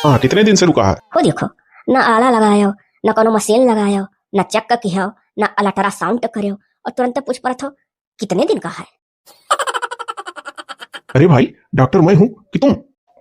हाँ, कितने दिन से रुका है? हो देखो, ना आला लगायो, ना कोनो मशीन लगायो, ना चेक किया, ना अल्ट्रासाउंड करो और तुरंत पूछ परत हो कितने दिन का है। अरे भाई, डॉक्टर मैं हूँ कि तुम?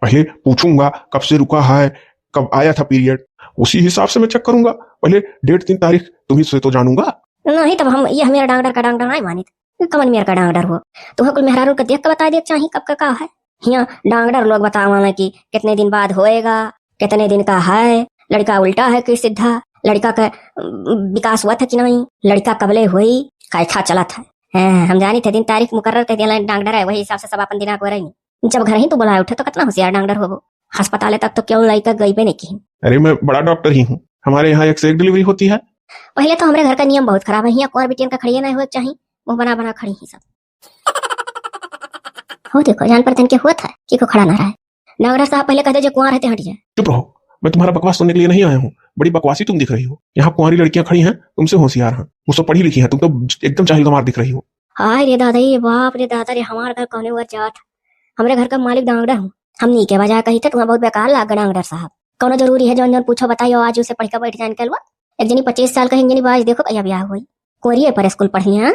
पहले पूछूंगा कब से रुका है, कब आया था पीरियड, उसी हिसाब से मैं चेक करूंगा। पहले डेट 3 तारीख तुम्ही से तो जानूंगा। नहीं तब हम ये मेरा डॉक्टर का डॉक्टर नहीं मानित, कमन मेरा का डॉक्टर हो तुम्हें कुल मेहरारू का देख के बता दे चाहिए कब का है। यहाँ डॉक्टर लोग बतावा कि कितने दिन बाद होएगा, कितने दिन का है, लड़का उल्टा है कि सीधा, लड़का का विकास हुआ था कि नहीं, लड़का कबले हुई कैसा चला था। हम जानी थे दिन तारीख मुकर्रर कर दिया डॉक्टर है, वही हिसाब से सब अपन दिना को रही। जब घर ही तो बुलाए उठे तो कितना होशियार डॉक्टर हो वो, अस्पताल तक तो क्यों लड़का गई भी नहीं की। अरे मैं बड़ा डॉक्टर ही हूँ, हमारे यहाँ एक से एक डिलीवरी होती है। पहले तो हमारे घर का नियम बहुत खराब है, यहाँ कुंवर बिटियन का खड़िया नहीं हुआ चाहिए, वो बना बना खड़ी ही सब। हो देखो जान पर के हुआ था कि को खड़ा ना रहा है। डॉक्टर साहब पहले कहते जो कुंवर रहते हट जाए। चुप रहो, मैं तुम्हारा बकवास सुनने के लिए नहीं आया हूँ। बड़ी बकवासी तुम दिख रही हो। यहाँ कुंवारी लड़कियां खड़ी हैं, तुमसे होशियार हैं, वो सब पढ़ी लिखी हैं, तुम तो एकदम चाहिल गमार दिख रही हो। हाय रे दादा, ये बाप रे दादा रे, हमारे घर कौन हुआ जात, हमारे घर का मालिक डॉक्टर हूँ। हमनी के वजह कही थे तुम्हें बहुत बेकार लगा डॉक्टर साहब। कौन जरूरी है जौन जौन पूछो बताइयो, आज उसे पढ़ के बैठ जाए निकलवा। एक जनी 25 साल का है, जनी बाज देखो कहीं ब्याह हुई, कोरिए पर स्कूल पढ़ी है।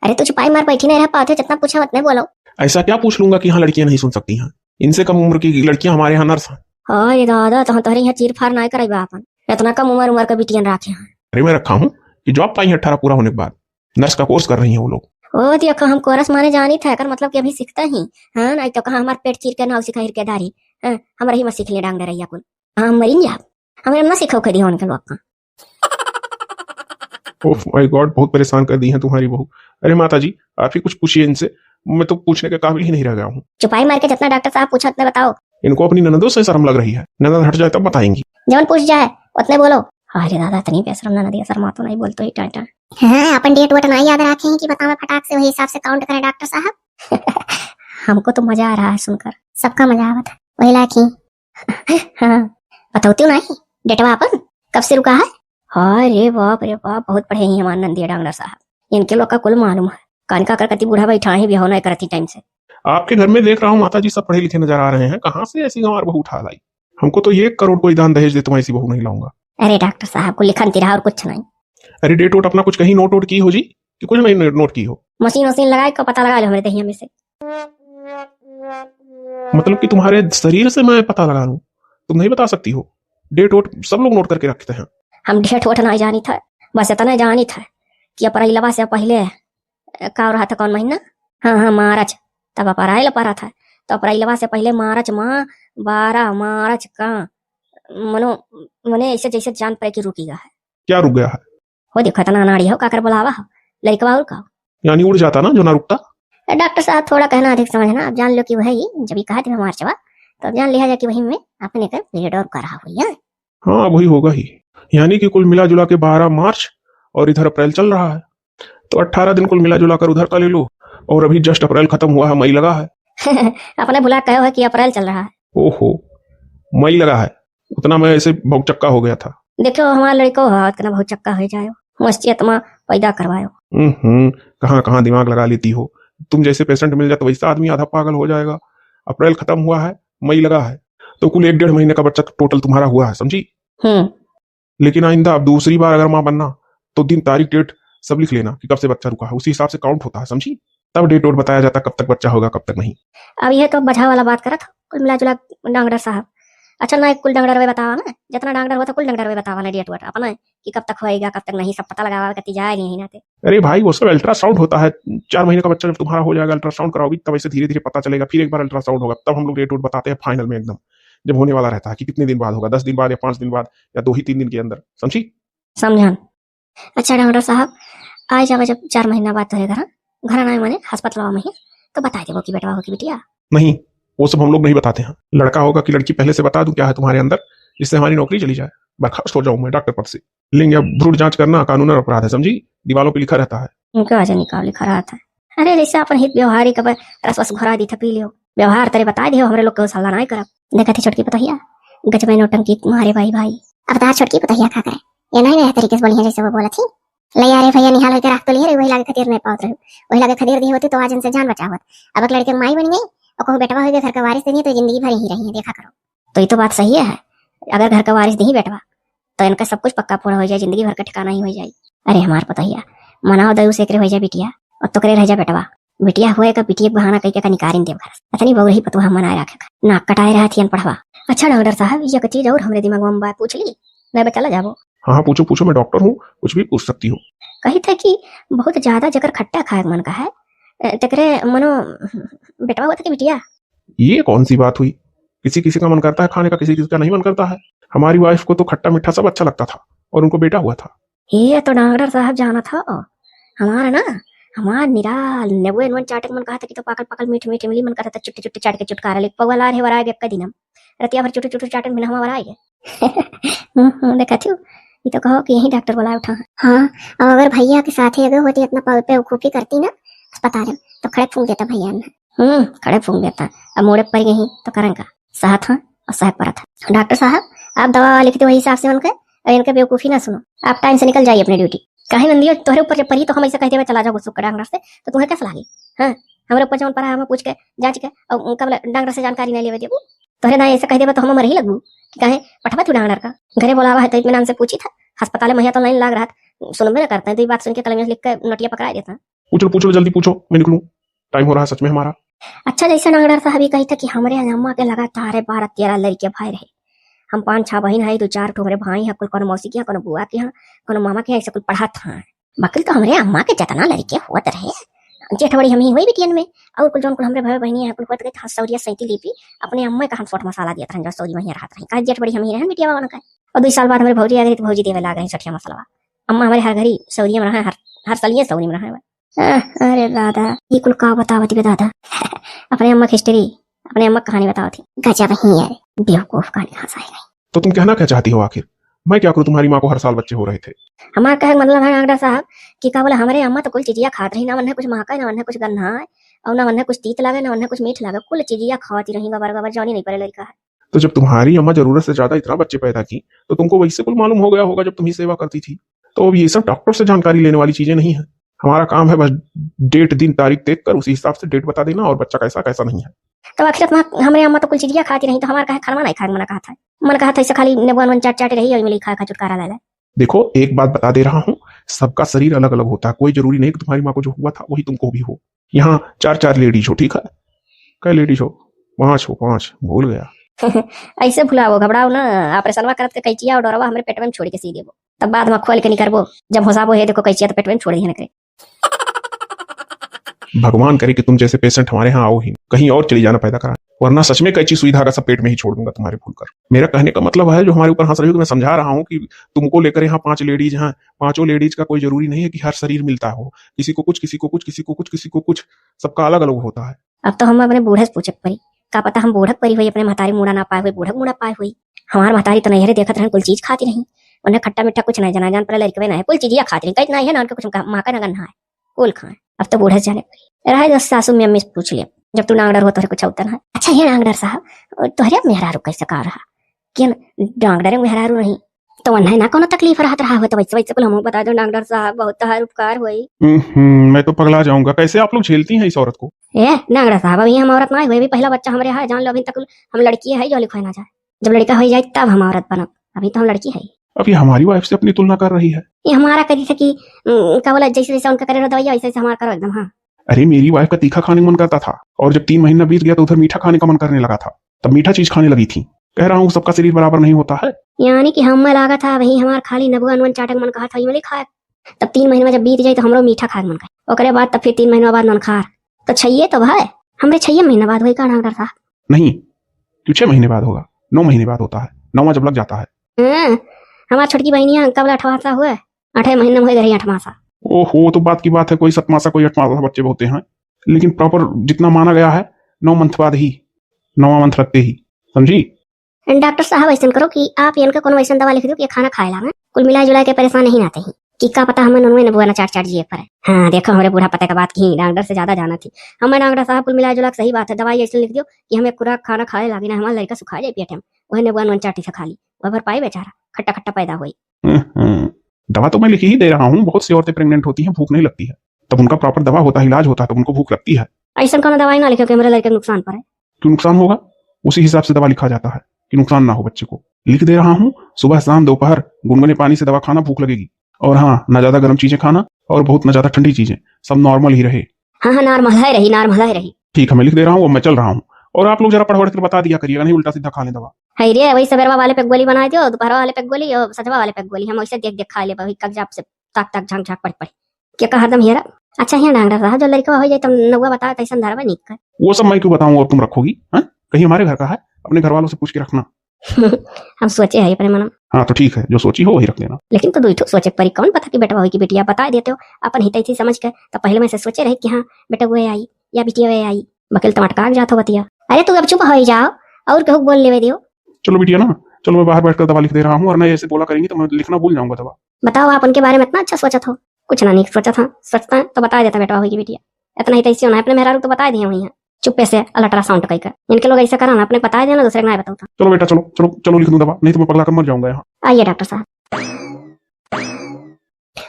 अरे तू छुपाई मार बैठी नहीं रह पाते, जितना पूछा उतने बोलो। ऐसा क्या पूछ लूंगा कि यहाँ लड़कियां नहीं सुन सकती हैं? इनसे कम उम्र की लड़कियां हमारे यहाँ नर्स हैं। हाय दादा, तो तुम्हारे यहाँ चीर फाड़ नहीं कराई अपन, इतना कम उम्र का बिटियन रखे हैं। अरे मैं रखा हूँ कि जॉब पाई है 18 पूरा होने के बाद, नर्स का कोर्स कर रही हैं वो लोग। ओ देखो, हम कोरस माने जानी था कर मतलब कि अभी सीखता ही, हाँ नहीं तो कहाँ हमारे पेट चीर के नाव सिखा हिरकेदारी, हमारे ही मत सीख ले डांग रही कुल, हाँ मरीन जा हमें ना सीखो कदी होने के लोग। ओह माय गॉड, बहुत परेशान कर दी है तुम्हारी बहू। अरे माता जी, आप ही कुछ पूछिए इनसे, मैं तो पूछने के काबिल ही नहीं रह गया हूँ। चुपाई मार के जितना डॉक्टर साहब पूछा उतने बताओ। इनको अपनी ननदों से शर्म लग रही है, ननद हट जाए तब बताएंगी। जवन पूछ जाए उतने बोलो। अरे दादा इतनी बेशरम ना दिया, शर्मा तो नहीं बोलते ही टाइटा। हाँ, अपन डेट वट नहीं याद रखे हैं कि बताओ फटाक से वही हिसाब से काउंट करें डॉक्टर साहब। हमको तो मजा आ रहा है सुनकर, सबका मजा आवत है वही लाखी। हाँ बताओ नहीं डेटवा अपन कब से रुका है। अरे बाप रे बाप, बहुत पढ़े ही हमारे नंदिया डॉक्टर साहब, इनके लोग का कुल मालूम है। कानका कर कति बूढ़ा बैठा ही भी होना करती टाइम से। आपके घर में देख रहा हूँ माता जी सब पढ़े लिखे नजर आ रहे हैं, कहाँ से ऐसी गंवार बहू उठा लाई? हमको तो 1 करोड़ कोई दान दहेज दे तो मैं ऐसी बहू नहीं लाऊंगा। अरे डॉक्टर साहब को लिखन तिरा और कुछ नहीं। अरे डेट वोट अपना कुछ कहीं नोट वोट की हो जी, कि कुछ नहीं नोट की हो? मशीन वशीन लगाए को पता लगा लो हमारे दहिया में से। मतलब कि तुम्हारे शरीर से मैं पता लगा लूं? तुम नहीं बता सकती हो? डेट वोट सब लोग नोट करके रखते हैं। हम डेट वोट नहीं जानी था, बस इतना जानी था कि अप्रैलवा से पहले का रहा था, कौन महीना, हाँ मार्च, तब अप्रैल पड़ा था, तो अप्रैलवा से पहले मार्च माह 12 मार्च का मनो मने ऐसे जैसे जान पाए कि रुकी है। क्या रुक गया है? हो देखो इतना नाड़ी हो काकर बुलावा हो लड़कवा और का, यानी उड़ जाता ना जो ना रुकता। डॉक्टर साहब थोड़ा कहना अधिक समझना, अब जान लो कि वही जब कहा था मार्चवा, तो अब जान लिया जाए कि वही में अपने कर पीरियड और करा हुई है। हाँ वही होगा ही, यानी कि कुल मिला जुला के 12 मार्च और इधर अप्रैल चल रहा है, तो 18 दिन कुल मिला जुला कर उधर का ले लो, और अभी जस्ट अप्रैल खत्म हुआ है, मई लगा है। अपने भुला कहो है कि अप्रैल चल रहा है। ओहो, मई लगा है, उतना मैं ऐसे बहुत चक्का हो गया था। देखो हमारा लड़को इतना बहुत चक्का हो जाए, मस्ती इतना पैदा करवायो। कहाँ कहाँ दिमाग लगा लेती हो तुम, जैसे पेशेंट मिल जाए तो वैसा आदमी आधा पागल हो जाएगा। अप्रैल खत्म हुआ है, मई लगा है, तो कुल 1-1.5 महीने का बच्चा टोटल तुम्हारा हुआ है, समझी? लेकिन आइंदा अब दूसरी बार अगर माँ बनना तो दिन तारीख डेट सब लिख लेना कि कब से बच्चा रुका है, उसी हिसाब से काउंट होता है, समझी? तब डेट वोट बताया जाता कब तक बच्चा होगा कब तक नहीं। अब ये तो बझा वाला बात करा था कुल मिला जुला डॉक्टर साहब। अच्छा ना कुल डॉक्टर वे बतावा ना, जितना डॉक्टर होता कुल डॉक्टर वे बतावा ना डेट वोट अपना कि कब तक होएगा कब तक नहीं, सब पता लगावा कति जाए नहीं ना। अरे भाई वो सब अल्ट्रासाउंड होता है, 4 महीने का बच्चा जब तुम्हारा हो जाएगा अल्ट्रासाउंड कराओगी तब ऐसे धीरे धीरे पता चलेगा, फिर एक बार अल्ट्रासाउंड होगा तब हम लोग डेट वोट बताते हैं फाइनल में एकदम, जब होने वाला रहता है कि कितने दिन बाद होगा, 10 दिन बाद या 5 दिन बाद या 2 ही 3 दिन के अंदर, समझी? समझान। अच्छा डॉक्टर साहब आज जब 4 महीना बाद तो घर आए मैंने अस्पताल में तो बता दे वो की बेटा हो की बिटिया। नहीं वो सब हम लोग नहीं बताते हैं, लड़का होगा कि लड़की पहले से बता दूं क्या है तुम्हारे अंदर, जिससे हमारी नौकरी चली जाए, बर्खास्त हो जाऊं मैं डॉक्टर पद से। लिंग या भ्रूण जांच करना कानूनी अपराध है, समझी? दीवारों पे लिखा रहता है। उनका आज निकाल लिखा रहा था। अरे जैसे अपन हित व्यवहार ही कब रस वस घोरा दी था पी लियो, व्यवहार तेरे बता दियो हमरे लोग को सलाह नहीं करब। देखा थी छोटकी पतहिया गज में नोटंकी तुम्हारे भाई भाई, अब तार छोटकी पतहिया खा करे ये नहीं तरीके से बोली है जैसे वो बोला थी। ले यारे भैया निहाल होके रख तो लिए वही लागे खतीर नहीं पावत रहे, वही लागे खतीर दी होती तो आज इनसे जान बचावत। अब एक लड़के माई बन गई और कहूँ बेटवा हो गया घर का वारिस नहीं तो जिंदगी भर ही रही है, देखा करो। तो ये तो बात सही है अगर घर का वारिस नहीं बैठवा तो इनका सब कुछ पक्का पूरा हो जाए, जिंदगी भर का ठिकाना ही हो जाए। अरे हमार पता ही मनाओ दयु से हो जाए बिटिया और तो करे रह जा बेटवा। बिटिया होएगा बिटिया बहाना कई का निकारिन देव घर अतनी बहु ही पतवा मनाए रखे नाक कटाए रहा थी पढ़वा। अच्छा डॉक्टर साहब ये चीज और हमरे दिमाग में बात पूछ ली मैं चला जाबो। हाँ पूछो पूछो, मैं डॉक्टर हूँ, कुछ भी पूछ सकती हो। कही था कि बहुत ज्यादा जकर खट्टा खाए मन का है तकरे मनो बेटवा हुआ था कि बिटिया। ये कौन सी बात हुई? किसी किसी का मन करता है खाने का, किसी किसी का नहीं मन करता है। हमारी वाइफ को तो खट्टा मीठा सब अच्छा लगता था और उनको बेटा हुआ था। ये तो डॉक्टर साहब जाना था हमारा ना हमार निराल नेबुए नवन चाटे मन कहा था कि तो पाकल पाकल मीठ मीठ मिली मन कहा था चुट्टी चुट्टी चाट के चुटकारा ले पगला रे वराए बेक्का दिनम रतिया भर चुट्टी चुट्टी चाटन बिना हमारा आए देखा थी ये तो कहो कि यही डॉक्टर बुलाया उठा। हाँ और अगर भैया के साथ ही अगर होती इतना बेवकूफी करती ना अस्पताल में तो खड़े फूंक देता भैया ने। खड़े फूंक देता। अब मोड़े पर गई तो करेंगे साथ हाँ और साहब पर था। डॉक्टर साहब आप दवा लिखते वही हिसाब से उनके और इनके बेवकूफी ना सुनो, आप टाइम से निकल जाइए अपनी ड्यूटी। कहीं नंदी तोहरे ऊपर परी तो हम ऐसे कहते हुए चला जाओ गुस्सा डॉक्टर से तो तुम्हें कैसा लगी? हाँ हमारे ऊपर जौन पर हमें पूछ के जांच के और उनका डॉक्टर से जानकारी नहीं ले देबू तोहरे ना ऐसे कह देबा तो हम मर ही लगू कि कहे पठवा तू डॉक्टर का घरे बोलावा है तो इत्मीनान से पूछी था अस्पताल में तो लाइन लाग रहा था सुनबे ना करते हैं तो ये बात सुन के कलम में लिख के नोटिया पकड़ा देता। पूछो पूछो जल्दी पूछो, मैं निकलूं, टाइम हो रहा है सच में हमारा। अच्छा जैसा डॉक्टर साहब ये कही था कि हमारे अम्मा के लगातार 12-13 लड़के भाई रहे। हम 5-6 बहन है 2-4 ठोमरे भाई है कुल कोनो मौसी के कोनो बुआ के कोनो मामा के ऐसे कुल पढ़ा था बकिल तो हमारे अम्मा के जितना लड़के होत रहे जेठवड़ी हम ही हुई बिटियन में और कुल जोन कुल हमरे भाई बहनी है कुल होत गए सौरिया सैती लिपि अपने अम्मा का हम सोट मसाला दिया था सौरी वहीं रहत रही का जेठवड़ी हम ही रहन बिटिया बाबा का। और 2 साल बाद हमारे भौजी आ गई तो भौजी देवे लाग रही सठिया मसाला। अम्मा हमारे हर घड़ी सौरिया में रहा हर सलिए सौरी में रहा। अरे दादा ये कुल का बतावती दादा अपने अम्मा की हिस्ट्री अपने अम्मा कहानी बतावती गजब ही है बेवकूफ कहानी हंसाई गई। तो तुम कहना क्या चाहती हो आखिर? मैं क्या करूं? तुम्हारी माँ को हर साल बच्चे हो रहे थे। हमारा कहे मतलब है डॉक्टर साहब कि का बोला हमारे अम्मा तो कुल चीजिया खात रही ना वन्ने कुछ महका ना वन्ने कुछ गन्ना है और ना वन्ने कुछ तीत लागे ना वन्ने कुछ मीठ लागे कुल चीजिया खाती रही गबर गबर जानी नहीं पड़े लड़का है। तो जब तुम्हारी अम्मा जरूरत से ज्यादा इतना बच्चे पैदा की तो तुमको वैसे कुल मालूम हो गया होगा जब तुम ही सेवा करती थी। तो अब ये सब डॉक्टर से जानकारी लेने वाली चीजें नहीं है। हमारा काम है बस डेट दिन तारीख देख कर उसी हिसाब से डेट बता देना और बच्चा कैसा कैसा नहीं है। तो आखिर हमारे अम्मा तो कुल चीजिया खाती रही तो हमारा कहे खाना नहीं खाए मन कहा था इसे खाली नेबुआ चाट चाट रही और मिली खा खा छुटकारा ले ले। देखो एक बात बता दे रहा हूँ, सबका शरीर अलग अलग होता है, कोई जरूरी नहीं कि तुम्हारी माँ को जो हुआ था वही तुमको भी हो। यहाँ 4-4 लेडीज हो, ठीक है? कई लेडीज हो? 5 हो, 5 भूल गया। ऐसे भुलाओ घबराओ ना ऑपरेशन करत के कैचिया और डरवा हमारे पेट में छोड़ के सी देबो तब बाद में खोल के नहीं करबो जब होसाबो हे देखो कैचिया तो पेट में छोड़ दी ना करे। भगवान करे कि तुम जैसे पेशेंट हमारे यहाँ आओ ही कहीं और चली जाना पैदा करा, वरना सच में कैची सुई धागा सब पेट में ही छोड़ दूंगा तुम्हारे भूल कर। मेरा कहने का मतलब है जो हमारे ऊपर हंस रही हो, मैं समझा रहा हूँ कि तुमको लेकर यहाँ 5 लेडीज हैं, 5 लेडीज का कोई जरूरी नहीं है कि हर शरीर मिलता हो, किसी को कुछ किसी को कुछ किसी को कुछ किसी को कुछ, सबका अलग अलग होता है। अब तो हम अपने बूढ़े से पूछक परी का पता हम बूढ़क परी हुई अपने महतारी मुड़ा ना पाए हुई बूढ़क मुड़ा पाए हुई। हमार महतारी तो नहरे देखत रहन कुल चीज खाती नहीं उन्हें खट्टा मीठा कुछ नहीं जान पर लड़के ना है कुल चीजिया खाती नहीं कहीं है ना उनके कुछ माँ का ना गन्ना है कुल खाए। अब तो बूढ़े से जाने रहा है सासू में अम्मी से पूछ लिया जब तू नागडर हो तो कुछ होता है। अच्छा ये नागडर साहब तोहरे मेहरारू कैसे कहा रहा कि डांगडर मेहरारू नहीं तो वन्ना ना कोनो तकलीफ रहत रहा हो तो वैसे वैसे कुल हम बता दो नागडर साहब बहुत तहार उपकार हुई। मैं तो पगला जाऊंगा, कैसे आप लोग झेलती हैं इस औरत को? नागडर साहब अभी हम औरत ना हुई भी पहला बच्चा हमारे है जान लो अभी तक हम लड़की है जो लिखवाई ना जाए जब लड़का हो जाए तब हम औरत बनब अभी तो हम लड़की है। अब ये हमारी वाइफ से अपनी तुलना कर रही है। ये हमारा करी था कि क्या बोला जैसे जैसे उनका करे दवाई वैसे हमारा करो एकदम। हाँ अरे मेरी वाइफ का तीखा खाने का मन करता था और जब 3 महीना बीत गया तो उधर मीठा खाने का मन करने लगा था, तब मीठा चीज खाने लगी थी। कह रहा हूँ सबका शरीर बराबर नहीं होता है। यानी कि हम लगा था वही हमारा खाली नबुआ नवन चाटक मन कहा था ये खाए तब 3 महीने में जब बीत जाए तो हमरो मीठा खाए मन कहा ओकरे बाद तब फिर 3 महीने बाद नन खार तो छैये तो भाई हमरे 6 महीने बाद हुई का डॉक्टर साहब? नहीं 6 महीने बाद होगा, 9 महीने बाद होता है, 9वां जब लग जाता है। हमारी छोटकी बहनिया कब 8 मासा हुआ 8 महीने में हुए 8 मासा। ओहो तो बात की बात है, कोई 7 मासा कोई 8 मासा बच्चे होते हैं, लेकिन प्रॉपर जितना माना गया है 9 मंथ बाद ही 9वां मंथ रखते ही, समझी? डॉक्टर साहब ऐसा करो कि आप इनका कोनो ऐसा दवा लिख दो कि खाना खाए ला कुल मिला जुला के परेशान नहीं आते ही कि का पता हमें नोनवे नबुआ ना चाट चाट जिए पर। हाँ देखो हमारे बूढ़ा पता का बात की डॉक्टर से ज्यादा जाना थी हमें। डॉक्टर साहब कुल मिला जुला सही बात है, दवाई ऐसे लिख दो कि हमें पूरा खाना खाए लागे ना हमारा लड़का सुखा जाए पेट में वही नबुआ नवन चाटी से खा ली वह भर पाए बेचारा खट्टा खट्टा पैदा हुई। दवा तो मैं लिख ही दे रहा हूँ, बहुत सी औरतें प्रेग्नेंट होती हैं भूख नहीं लगती है, तब उनका प्रॉपर दवा होता है, इलाज होता है, तब उनको भूख लगती है। ऐसा कोनो दवाई ना लिखो कि मेरे लड़के नुकसान पर है। क्यों नुकसान होगा? उसी हिसाब से दवा लिखा जाता है कि नुकसान ना हो बच्चे को। लिख दे रहा हूँ, सुबह शाम दोपहर गुनगुने पानी से दवा खाना, भूख लगेगी। और हाँ, ना ज्यादा गर्म चीजें खाना और बहुत ना ज्यादा ठंडी चीजें, सब नॉर्मल ही रहे। हाँ हाँ नॉर्मल है रही, नॉर्मल है रही। ठीक है, मैं लिख दे रहा हूँ, अब मैं चल रहा हूँ। और आप लोग जरा पढ़ कर बता दिया करिएगा, नहीं उल्टा सीधा खा लें दवा। है रे, वही सवेरवा वाले पे गोली बना दियो, दोपहर वाले पे गोली और सजवा वाले पे गोली, हम वैसे देख देख खा ले भाई, कब्जा से ताक ताक झांक झांक पड़ पड़ क्या कहा हरदम हेरा। अच्छा हिया डॉक्टर साहब जो लड़का हो जाए तुम नौवा बताओ तैसन धरवा निक कर। वो सब मैं क्यों बताऊँ, और तुम रखोगी? कहीं हमारे घर का है, अपने घर वालों से पूछ के रखना। हम सोचे है अपने मन। हाँ तो ठीक है, जो सोची हो वही रख देना। लेकिन तो दुई ठो सोचे परी, कौन पता कि बेटा हो कि बेटिया बता देते हो अपन हित ऐसी समझ के, तो पहले में से सोचे रहे कि हाँ बेटा वो आई या बिटिया वे आई, बकील तो अटका जाता बतिया। अरे तू अब चुप हो जाओ और कहूँ बोल ले दियो। चलो बिटिया ना, चलो मैं बाहर बैठकर दवा लिख दे रहा हूँ, और नहीं ऐसे बोला करेंगी तो मैं लिखना भूल जाऊंगा दवा। बताओ आप उनके बारे में इतना अच्छा सोचा था? कुछ ना नहीं सोचा था, सोचता है तो बता देता बेटा होगी बेटिया। इतना ही तैसी होना है अपने मेहरारू तो बता दिए वही है, चुप्पे से अल्ट्रासाउंड कई कर। इनके लोग ऐसा करा ना, अपने बता देना, दूसरे को नहीं बताता। चलो बेटा, चलो चलो चलो लिख दूं दवा, नहीं तो मैं पगला कर मर जाऊंगा यहाँ। आइए डॉक्टर साहब।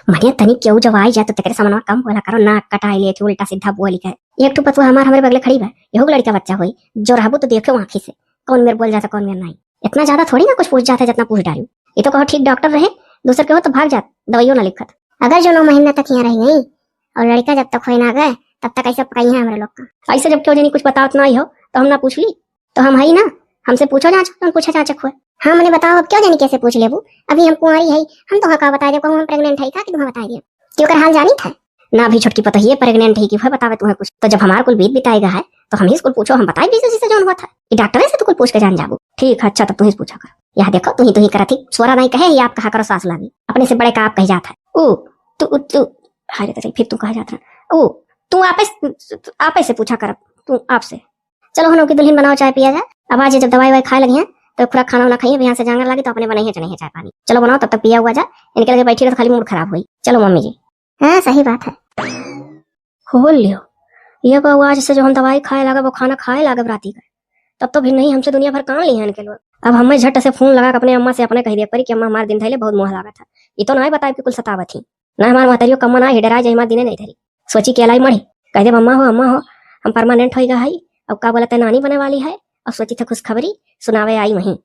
मनिया तनी क्यों जब आई जाए तो तेरे सामने कम बोला करो, नाक कटाई ले उल्टा सीधा बोली का। एक तो पतवा हमारे बगले खड़ी है, यहो लड़का बच्चा हुई जो रहबो तो देखो आंखी से कौन मेरे बोल जाता कौन मेरे नहीं। इतना ज्यादा थोड़ी ना कुछ पूछ जाता जितना पूछ डालू। ये तो कहो ठीक डॉक्टर रहे, दूसरे के हो तो भाग जात, दवाइयों ना लिखत। अगर जो 9 महीना तक यहाँ रह गई और लड़का जब तक हो ना गए तब तक ऐसे पकाई है हमारे लोग का। ऐसे जब क्यों जनी कुछ बताओ ना ही हो तो हम ना पूछ ली, तो हम है ना, हमसे पूछो जांच, हम पूछा जांचक हुए। हाँ मैंने बताओ अब क्यों जानी कैसे पूछ लेबू, अभी हम कुंवारी है, हम तो का बता दे कहूँ हम प्रेग्नेंट है का कि तुम्हें बता दिया क्यों कर हाल जानी था ना। भी छोटकी पता ही प्रेग्नेंट है कि भाई बतावे तुम्हें कुछ, तो जब हमारा कुल बीत बिताएगा है तो हम ही स्कूल पूछो, हम बताए जैसे जैसे जो हुआ था। ये डॉक्टर से तो कुल पूछ के जान जाबू। ठीक है अच्छा, तब तुम ही पूछा कर। यह देखो तू ही करा थी, सोरा नहीं कहे आप कहा करो सास लागी, अपने से बड़े का आप कह जाता है। ओ तू हाय रे फिर तू कहा जाता है। ओ तू आपे से पूछा कर, तू आपसे। चलो हम लोग की दुल्हन बनाओ, चाय पिया जाए। अब आज जब दवाई खाए लगी है तो खुराक खाना वाना खाइए, यहाँ से जांगर लगी तो अपने बनाइए चले चाय पानी। चलो बनाओ, तब तक पिया हुआ जाए, इनके लगे बैठी तो खाली मूड खराब हुई। चलो मम्मी जी। हाँ सही बात है, हो लियो ये को आज से जो हम दवाई खाए लगे वो खाना खाए लगे राती का, तब तो भी नहीं हमसे दुनिया भर काम ली है इनके लोग। अब हमें झट से फोन लगा अपने अम्मा से अपने कह दिया परी कि अम्मा हमारे दिन धैले बहुत मोह लगा था। ये तो ना बताए कि कुल सतावत थी ना, हमारे महतरियों कम्मा ना हिडरा जाए हमारे दिने नहीं धरी, सोची के लाई मढ़ी कह दे अम्मा हो हम परमानेंट हो गया है, अब का बोला नानी बने वाली है, और सोची थे खुशखबरी सुनावे आई वहीं।